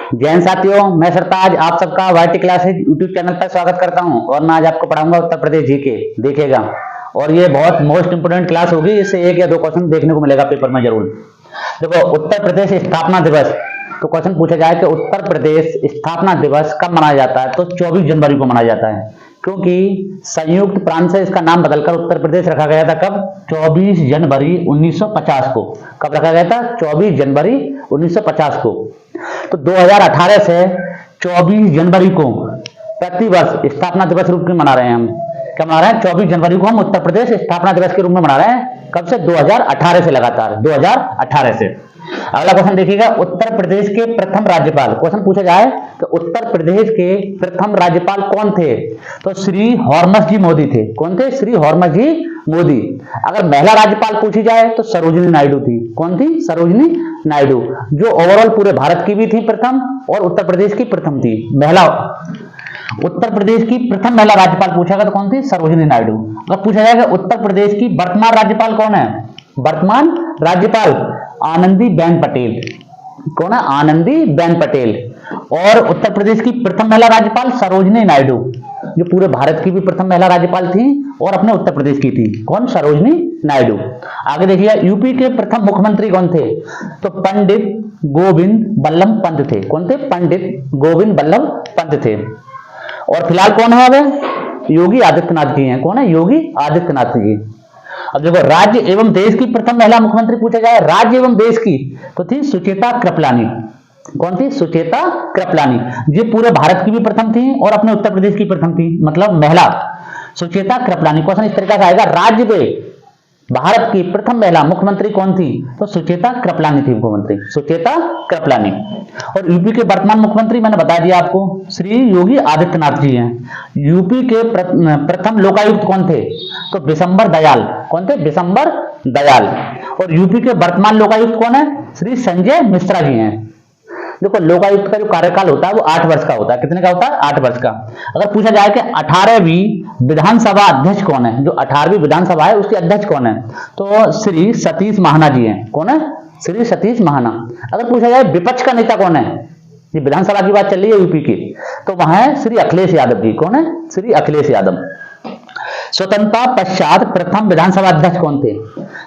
जैन साथियों, मैं सरताज आप सबका वाईटी क्लासेज यूट्यूब चैनल पर स्वागत करता हूं और मैं आज आपको पढ़ाऊंगा उत्तर प्रदेश जीके। देखिएगा, और ये बहुत मोस्ट इंपोर्टेंट क्लास होगी। इससे एक या दो क्वेश्चन देखने को मिलेगा पेपर में जरूर। देखो, उत्तर प्रदेश स्थापना दिवस, तो क्वेश्चन पूछा जाए कि उत्तर प्रदेश स्थापना दिवस कब मनाया जाता है, तो 24 जनवरी को मनाया जाता है, क्योंकि संयुक्त प्रांत से इसका नाम बदलकर उत्तर प्रदेश रखा गया था। कब? 24 जनवरी 1950 को। कब रखा गया था? 24 जनवरी 1950 को। तो 2018 से 24 जनवरी को प्रतिवर्ष स्थापना दिवस रूप में मना रहे हैं हम। क्या मना रहे हैं? 24 जनवरी को हम उत्तर प्रदेश स्थापना दिवस के रूप में मना रहे हैं। कब से? 2018 से, लगातार 2018 से। अगला क्वेश्चन देखिएगा, उत्तर प्रदेश के प्रथम राज्यपाल। क्वेश्चन पूछा जाए तो उत्तर प्रदेश के प्रथम राज्यपाल कौन थे, तो श्री हरमस जी मोदी थे। कौन थे? श्री हरमस जी मोदी। अगर महिला राज्यपाल पूछी जाए तो सरोजिनी नायडू थी। कौन थी? सरोजिनी नायडू, जो ओवरऑल पूरे भारत की भी थी प्रथम और उत्तर प्रदेश की प्रथम थी महिला। उत्तर प्रदेश की प्रथम महिला राज्यपाल पूछा गया तो कौन थी? सरोजिनी नायडू। अगर पूछा जाएगा उत्तर प्रदेश की वर्तमान राज्यपाल कौन है, वर्तमान राज्यपाल आनंदीबेन पटेल। कौन है? आनंदीबेन पटेल। और उत्तर प्रदेश की प्रथम महिला राज्यपाल सरोजिनी नायडू, जो पूरे भारत की भी प्रथम महिला राज्यपाल थी और अपने उत्तर प्रदेश की थी। कौन? सरोजिनी नायडू। आगे देखिए, यूपी के प्रथम मुख्यमंत्री कौन थे, तो पंडित गोविंद बल्लभ पंत थे। कौन थे? पंडित गोविंद बल्लभ पंत थे। और फिलहाल कौन है? अब योगी आदित्यनाथ जी हैं। कौन है? योगी आदित्यनाथ जी। अब देखो, राज्य एवं देश की प्रथम महिला मुख्यमंत्री पूछा जाए, राज्य एवं देश की, तो थी सुचेता कृपलानी। कौन थी? सुचेता कृपलानी। ये पूरे भारत की भी प्रथम थी और अपने उत्तर प्रदेश की प्रथम थी, मतलब महिला सुचेता कृपलानी। क्वेश्चन इस तरीके का आएगा, राज्य में भारत की प्रथम महिला मुख्यमंत्री कौन थी, तो सुचेता कृपलानी थी मुख्यमंत्री, सुचेता कृपलानी। और यूपी के वर्तमान मुख्यमंत्री मैंने बता दिया आपको, श्री योगी आदित्यनाथ जी हैं। यूपी के प्रथम लोकायुक्त कौन थे, तो बिशंबर दयाल। कौन थे? बिशंबर दयाल। और यूपी के वर्तमान लोकायुक्त कौन है? श्री संजय मिश्रा जी हैं। देखो, लोकायुक्त का जो कार्यकाल होता है वो 8 वर्ष का होता है। कितने का होता है? 8 वर्ष का। अगर पूछा जाए कि 18वीं विधानसभा अध्यक्ष कौन है, जो 18वीं विधानसभा है उसके अध्यक्ष कौन है, तो श्री सतीश महाना जी हैं। कौन है? श्री सतीश महाना। अगर पूछा जाए विपक्ष का नेता कौन है, ये विधानसभा की बात चल रही है यूपी की, तो वहां है श्री अखिलेश यादव जी। कौन है? श्री अखिलेश यादव। स्वतंत्रता पश्चात प्रथम विधानसभा अध्यक्ष कौन थे,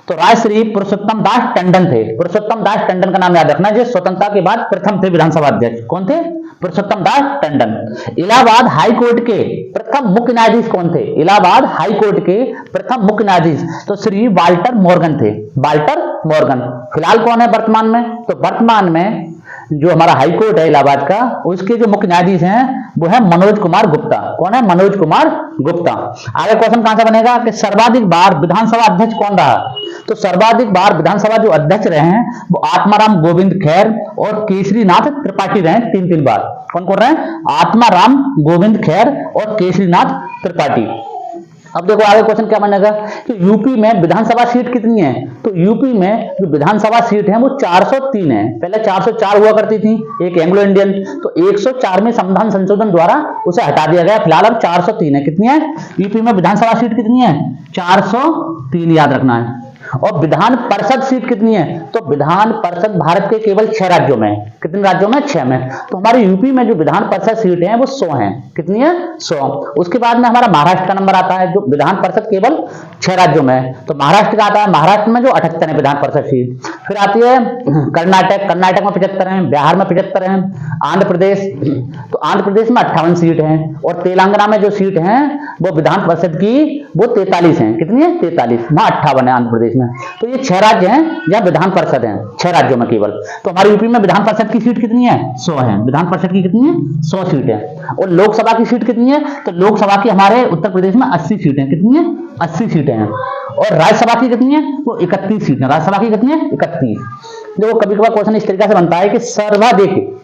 तो राजश्री पुरुषोत्तम दास टंडन थे। पुरुषोत्तम दास टंडन का नाम याद रखना, जो स्वतंत्रता के बाद प्रथम थे विधानसभा अध्यक्ष। कौन थे? पुरुषोत्तम दास टंडन। इलाहाबाद हाई कोर्ट के प्रथम मुख्य न्यायाधीश कौन थे? इलाहाबाद हाई कोर्ट के प्रथम मुख्य न्यायाधीश तो श्री वाल्टर मॉर्गन थे। Walter Morgan. फिलहाल कौन है वर्तमान में, तो वर्तमान में जो हमारा हाई कोर्ट है इलाहाबाद का, उसके जो मुख्य न्यायाधीश हैं वो है मनोज कुमार गुप्ता। कौन है? मनोज कुमार गुप्ता। आगे क्वेश्चन कहां से बनेगा कि सर्वाधिक बार विधानसभा अध्यक्ष कौन रहा, तो सर्वाधिक बार विधानसभा जो अध्यक्ष रहे हैं वो आत्माराम गोविंद खैर और केसरीनाथ त्रिपाठी रहे 3-3 बार। कौन कौन रहे? आत्माराम गोविंद खैर और केसरीनाथ त्रिपाठी। अब देखो आगे क्वेश्चन क्या बनेगा कि यूपी में विधानसभा सीट कितनी है, तो यूपी में जो विधानसभा सीट है वो 403 है। पहले 404 हुआ करती थी, एक एंग्लो इंडियन, तो 104 में संविधान संशोधन द्वारा उसे हटा दिया गया। फिलहाल अब 403 है। कितनी है यूपी में विधानसभा सीट? कितनी है? 403, याद रखना है। और विधान परिषद सीट कितनी है, तो विधान परिषद भारत के केवल 6 राज्यों में। कितने राज्यों में? 6 में। तो हमारे यूपी में जो विधान परिषद सीट है वो 100 है। कितनी है? 100। उसके बाद में हमारा महाराष्ट्र का नंबर आता है, जो विधान परिषद केवल 6 राज्यों में, तो महाराष्ट्र का आता है। महाराष्ट्र में जो 78 है विधान परिषद सीट। फिर आती है कर्नाटक, कर्नाटक में 75 है, बिहार में 75 है, आंध्र प्रदेश, तो आंध्र प्रदेश में 58 सीट है, और तेलंगाना में जो सीट है वो विधान परिषद की वो 43 है। कितनी है? 43। वहां 58 है आंध्र प्रदेश में। तो ये 6 राज्य हैं जहां विधान परिषद है, 6 राज्यों में केवल। तो हमारे यूपी में विधान परिषद की सीट कितनी है? 100 है। विधान परिषद की कितनी है? 100 सीट है। और लोकसभा की सीट कितनी है, तो लोकसभा की हमारे उत्तर प्रदेश में 80 सीटें। कितनी है? 80 सीटें हैं। और राज्यसभा की कितनी है? वो 31 सीटें। राज्यसभा की कितनी है? 31। देखो, कभी कभार क्वेश्चन इस तरीके से बनता है कि सर्वाधिक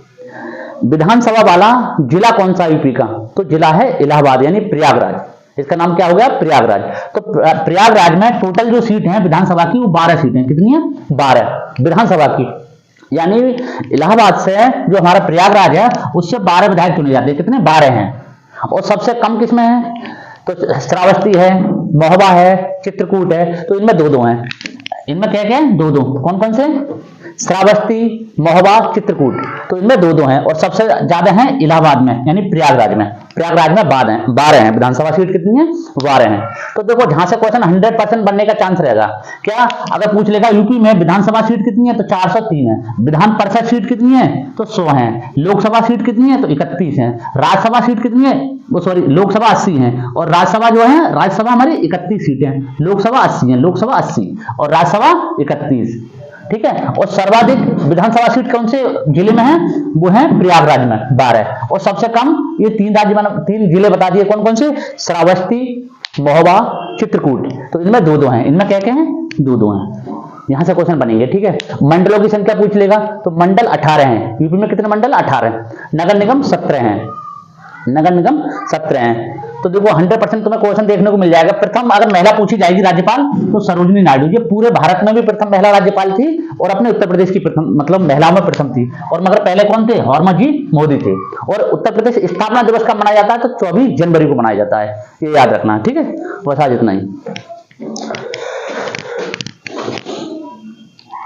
विधानसभा वाला जिला कौन सा यूपी का, तो जिला है इलाहाबाद, यानी प्रयागराज। इसका नाम क्या हो गया? प्रयागराज। तो प्रयागराज में टोटल जो सीट है विधानसभा की वो 12 सीटें। कितनी है? 12 विधानसभा की। यानी इलाहाबाद से जो हमारा प्रयागराज है उससे 12 विधायक चुने जाते हैं। कितने? 12 हैं। और सबसे कम किसमें है, तो श्रावस्ती है, महोबा है, चित्रकूट है, तो इनमें 2-2 हैं। इनमें क्या क्या है, दो दो। कौन कौन से? श्रावस्ती, महोबा, चित्रकूट। तो इनमें दो दो हैं और सबसे ज्यादा है इलाहाबाद में यानी प्रयागराज में। प्रयागराज में 12 हैं। विधानसभा सीट कितनी है? 12 हैं। तो देखो जहां से क्वेश्चन 100% बनने का चांस रहेगा क्या, अगर पूछ लेगा यूपी में विधानसभा सीट कितनी है तो 403 है, विधान परिषद सीट कितनी है तो 100 है, लोकसभा सीट कितनी है तो 31 है, राज्यसभा सीट कितनी है, वो सॉरी लोकसभा 80 है और राज्यसभा जो है, राज्यसभा हमारी 31 सीटें हैं, लोकसभा 80 है, लोकसभा 80 और राज्यसभा 31। ठीक है। और सर्वाधिक विधानसभा सीट कौन से जिले में है? वो है प्रयागराज में 12 और सबसे कम ये 3 जिले बता दिए। कौन कौन से? श्रावस्ती, महोबा, चित्रकूट। तो इनमें दो दो हैं। इनमें क्या क्या है? दो दो हैं। यहां से क्वेश्चन बनेंगे। ठीक है। मंडलों की संख्या पूछ लेगा तो मंडल 18 हैं। यूपी में कितने मंडल? 18। नगर निगम 17 हैं। नगर निगम 17 हैं। तो देखो 100% तुम्हें क्वेश्चन देखने को मिल जाएगा। प्रथम अगर महिला पूछी जाएगी राज्यपाल तो सरोजिनी नायडू। ये पूरे भारत में भी प्रथम महिला राज्यपाल थी और अपने उत्तर प्रदेश की प्रथम, मतलब महिलाओं में प्रथम थी। और मगर पहले कौन थे? हरमजी मोदी थे। और उत्तर प्रदेश स्थापना दिवस कब मनाया जाता है? तो 24 जनवरी को मनाया जाता है। ये याद रखना। ठीक है। बस आज इतना ही।